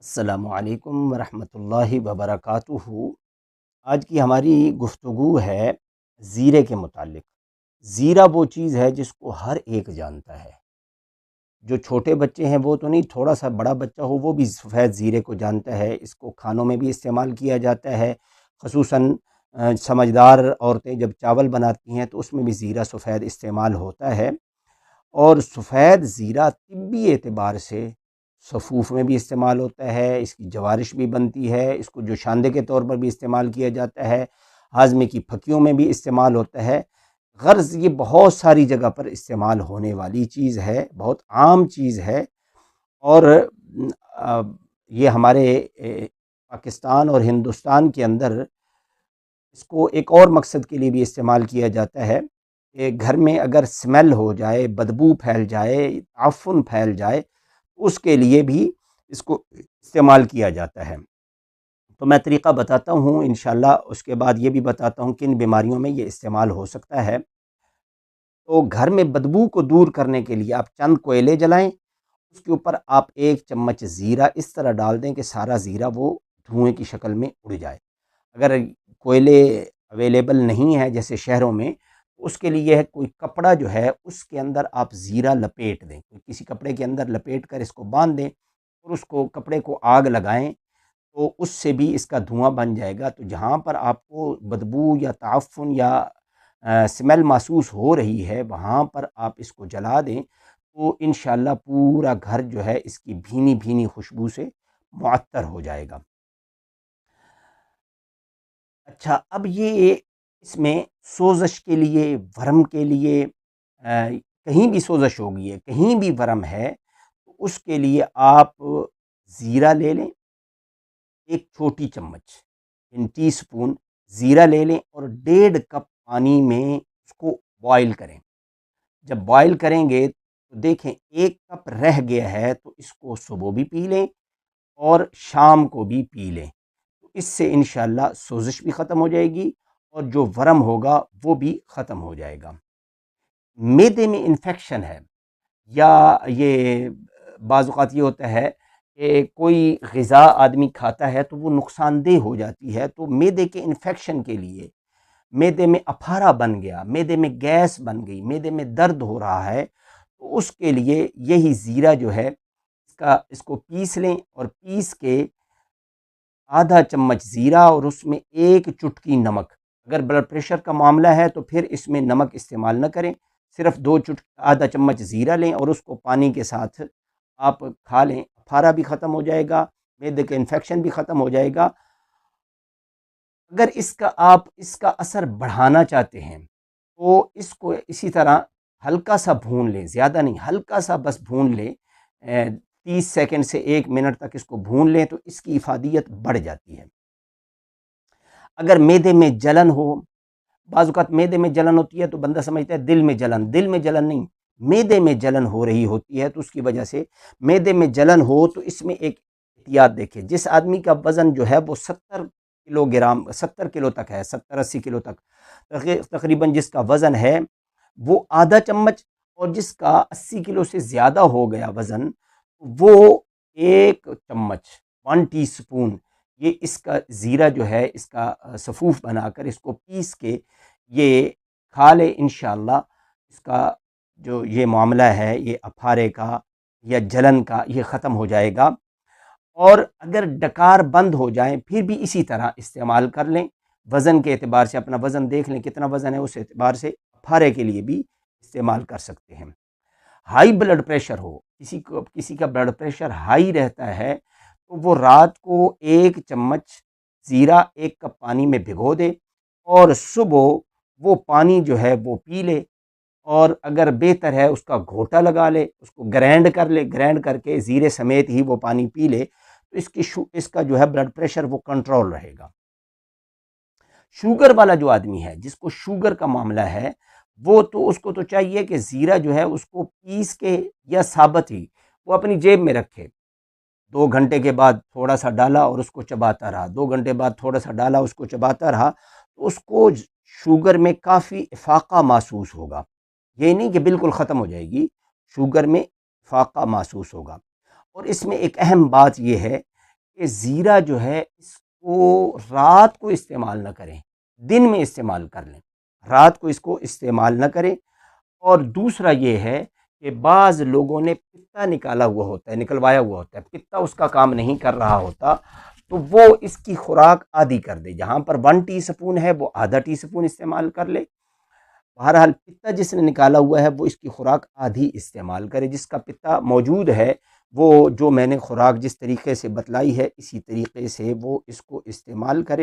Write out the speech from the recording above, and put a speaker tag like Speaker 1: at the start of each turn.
Speaker 1: السلام علیکم ورحمۃ اللہ وبرکاتہ۔ آج کی ہماری گفتگو ہے زیرے کے متعلق۔ زیرہ وہ چیز ہے جس کو ہر ایک جانتا ہے، جو چھوٹے بچے ہیں وہ تو نہیں، تھوڑا سا بڑا بچہ ہو وہ بھی سفید زیرے کو جانتا ہے۔ اس کو کھانوں میں بھی استعمال کیا جاتا ہے، خصوصاً سمجھدار عورتیں جب چاول بناتی ہیں تو اس میں بھی زیرہ سفید استعمال ہوتا ہے۔ اور سفید زیرہ طبی اعتبار سے صفوف میں بھی استعمال ہوتا ہے، اس کی جوارش بھی بنتی ہے، اس کو جوشاندے کے طور پر بھی استعمال کیا جاتا ہے، ہاضمے کی پھکیوں میں بھی استعمال ہوتا ہے۔ غرض یہ بہت ساری جگہ پر استعمال ہونے والی چیز ہے، بہت عام چیز ہے۔ اور یہ ہمارے پاکستان اور ہندوستان کے اندر اس کو ایک اور مقصد کے لیے بھی استعمال کیا جاتا ہے کہ گھر میں اگر سمیل ہو جائے، بدبو پھیل جائے، تعفن پھیل جائے، اس کے لیے بھی اس کو استعمال کیا جاتا ہے۔ تو میں طریقہ بتاتا ہوں انشاءاللہ، اس کے بعد یہ بھی بتاتا ہوں کن بیماریوں میں یہ استعمال ہو سکتا ہے۔ تو گھر میں بدبو کو دور کرنے کے لیے آپ چند کوئلے جلائیں، اس کے اوپر آپ 1 چمچ زیرہ اس طرح ڈال دیں کہ سارا زیرہ وہ دھوئیں کی شکل میں اڑ جائے۔ اگر کوئلے اویلیبل نہیں ہے جیسے شہروں میں، تو اس کے لیے کوئی کپڑا جو ہے اس کے اندر آپ زیرہ لپیٹ دیں، کسی کپڑے کے اندر لپیٹ کر اس کو باندھ دیں اور اس کو کپڑے کو آگ لگائیں، تو اس سے بھی اس کا دھواں بن جائے گا۔ تو جہاں پر آپ کو بدبو یا تعفن یا سمیل محسوس ہو رہی ہے وہاں پر آپ اس کو جلا دیں، تو انشاءاللہ پورا گھر جو ہے اس کی بھینی بھینی خوشبو سے معطر ہو جائے گا۔ اچھا، اب یہ اس میں سوزش کے لیے، ورم کے لیے، کہیں بھی سوزش ہوگی ہے، کہیں بھی ورم ہے، تو اس کے لیے آپ زیرہ لے لیں، 1 چھوٹی چمچ ٹی سپون زیرہ لے لیں اور 1.5 کپ پانی میں اس کو بوائل کریں۔ جب بوائل کریں گے تو دیکھیں 1 کپ رہ گیا ہے، تو اس کو صبح بھی پی لیں اور شام کو بھی پی لیں، تو اس سے انشاءاللہ سوزش بھی ختم ہو جائے گی اور جو ورم ہوگا وہ بھی ختم ہو جائے گا۔ معدے میں انفیکشن ہے، یا یہ بعض اوقات یہ ہوتا ہے کہ کوئی غذا آدمی کھاتا ہے تو وہ نقصان دہ ہو جاتی ہے، تو معدے کے انفیکشن کے لیے، معدے میں اپھارا بن گیا، معدے میں گیس بن گئی، معدے میں درد ہو رہا ہے، تو اس کے لیے یہی زیرہ جو ہے اس کو پیس لیں اور پیس کے ½ چمچ زیرہ اور اس میں 1 چٹکی نمک۔ اگر بلڈ پریشر کا معاملہ ہے تو پھر اس میں نمک استعمال نہ کریں، صرف ½ چمچ زیرہ لیں اور اس کو پانی کے ساتھ آپ کھا لیں، پھارا بھی ختم ہو جائے گا، معدے کا انفیکشن بھی ختم ہو جائے گا۔ اگر آپ اس کا اثر بڑھانا چاہتے ہیں تو اس کو اسی طرح ہلکا سا بھون لیں، زیادہ نہیں، ہلکا سا بس بھون لیں، 30 سیکنڈ سے 1 منٹ تک اس کو بھون لیں تو اس کی افادیت بڑھ جاتی ہے۔ اگر معدے میں جلن ہو، بعض اوقات معدے میں جلن ہوتی ہے تو بندہ سمجھتا ہے دل میں جلن، دل میں جلن نہیں، معدے میں جلن ہو رہی ہوتی ہے، تو اس کی وجہ سے معدے میں جلن ہو تو اس میں ایک احتیاط دیکھیں۔ جس آدمی کا وزن جو ہے وہ 70 کلو تک ہے، 70-80 کلو تک تقریباً جس کا وزن ہے وہ ½ چمچ، اور جس کا 80 کلو سے زیادہ ہو گیا وزن وہ 1 چمچ 1 ٹی سپون یہ اس کا زیرہ جو ہے اس کا صفوف بنا کر اس کو پیس کے یہ کھا لے، انشاءاللہ اس کا جو یہ معاملہ ہے یہ اپھارے کا یا جلن کا یہ ختم ہو جائے گا۔ اور اگر ڈکار بند ہو جائیں پھر بھی اسی طرح استعمال کر لیں، وزن کے اعتبار سے اپنا وزن دیکھ لیں کتنا وزن ہے، اس اعتبار سے اپھارے کے لیے بھی استعمال کر سکتے ہیں۔ ہائی بلڈ پریشر ہو، کسی کا بلڈ پریشر ہائی رہتا ہے تو وہ رات کو 1 چمچ زیرہ 1 کپ پانی میں بھگو دے اور صبح وہ پانی جو ہے وہ پی لے، اور اگر بہتر ہے اس کا گھوٹا لگا لے، اس کو گرینڈ کر لے، گرینڈ کر کے زیرے سمیت ہی وہ پانی پی لے، تو اس کا جو ہے بلڈ پریشر وہ کنٹرول رہے گا۔ شوگر والا جو آدمی ہے، جس کو شوگر کا معاملہ ہے، وہ تو اس کو تو چاہیے کہ زیرہ جو ہے اس کو پیس کے یا ثابت ہی وہ اپنی جیب میں رکھے، 2 گھنٹے کے بعد تھوڑا سا ڈالا اور اس کو چباتا رہا، 2 گھنٹے بعد تھوڑا سا ڈالا اس کو چباتا رہا، تو اس کو شوگر میں کافی افاقہ محسوس ہوگا۔ یہ نہیں کہ بالکل ختم ہو جائے گی، شوگر میں افاقہ محسوس ہوگا۔ اور اس میں ایک اہم بات یہ ہے کہ زیرہ جو ہے اس کو رات کو استعمال نہ کریں، دن میں استعمال کر لیں، رات کو اس کو استعمال نہ کریں۔ اور دوسرا یہ ہے کہ بعض لوگوں نے پتا نکالا ہوا ہوتا ہے، نکلوایا ہوا ہوتا ہے، پتا اس کا کام نہیں کر رہا ہوتا، تو وہ اس کی خوراک آدھی کر دے، جہاں پر 1 ٹی سپون ہے وہ آدھا ٹی سپون استعمال کر لے۔ بہرحال پتا جس نے نکالا ہوا ہے وہ اس کی خوراک آدھی استعمال کرے، جس کا پتا موجود ہے وہ جو میں نے خوراک جس طریقے سے بتلائی ہے اسی طریقے سے وہ اس کو استعمال کرے۔